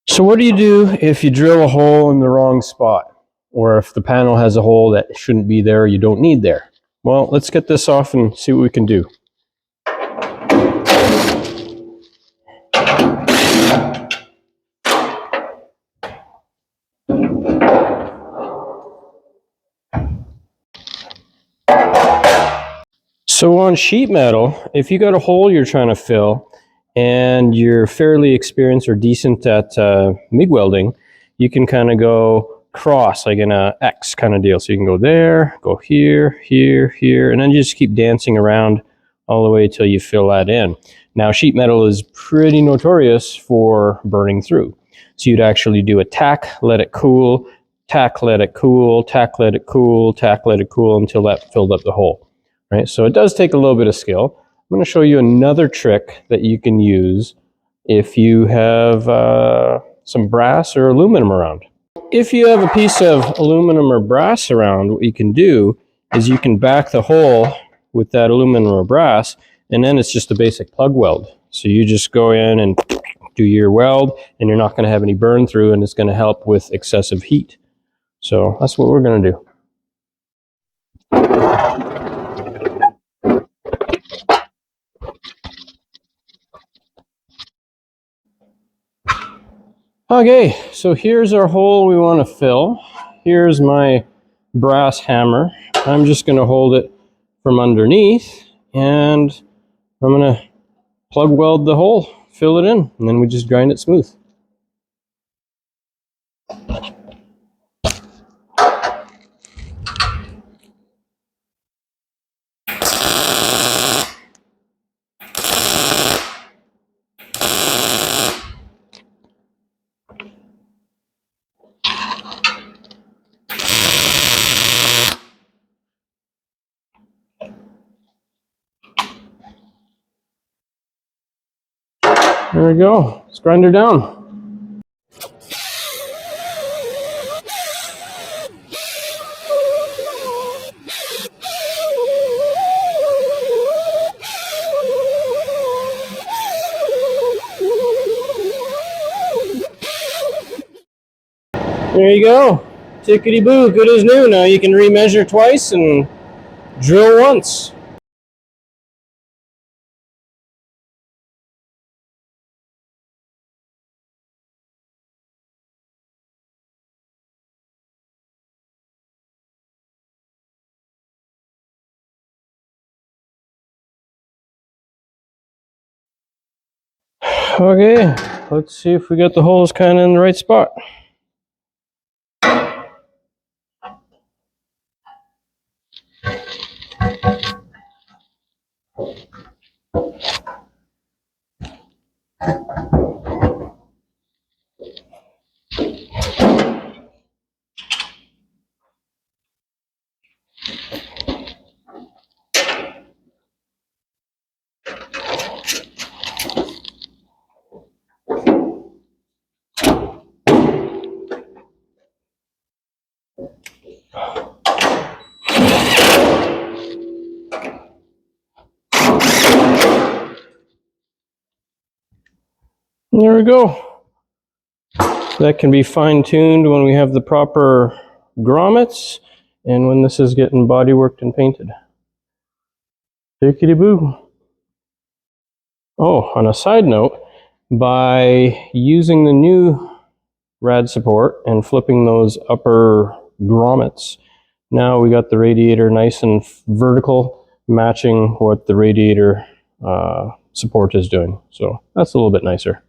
So what do you do if you drill a hole in the wrong spot, or if the panel has a hole that shouldn't be there or you don't need there? Well, let's get this off and see what we can do. So on sheet metal, if you got a hole you're trying to fill and you're fairly experienced or decent at MIG welding, you can kind of go cross, like in a X kind of deal. So you can go there, go here, here, here, and then you just keep dancing around all the way till you fill that in. Now, sheet metal is pretty notorious for burning through. So you'd actually do a tack, let it cool, tack, let it cool, tack, let it cool, tack, let it cool until that filled up the hole. Right, so it does take a little bit of skill. I'm going to show you another trick that you can use if you have some brass or aluminum around. If you have a piece of aluminum or brass around, what you can do is you can back the hole with that aluminum or brass, and then it's just a basic plug weld. So you just go in and do your weld, and you're not going to have any burn through, and it's going to help with excessive heat. So that's what we're going to do. Okay, so here's our hole we want to fill. Here's my brass hammer. I'm just going to hold it from underneath, and I'm going to plug weld the hole, fill it in, and then we just grind it smooth. There we go. Let's grind her down. There you go. Tickety-boo, good as new. Now you can remeasure twice and drill once. Okay, let's see if we got the holes kind of in the right spot. There we go. That can be fine-tuned when we have the proper grommets and when this is getting body worked and painted. Tickety-boo. Oh, on a side note, by using the new rad support and flipping those upper grommets, now we got the radiator nice and vertical, matching what the radiator support is doing. So that's a little bit nicer.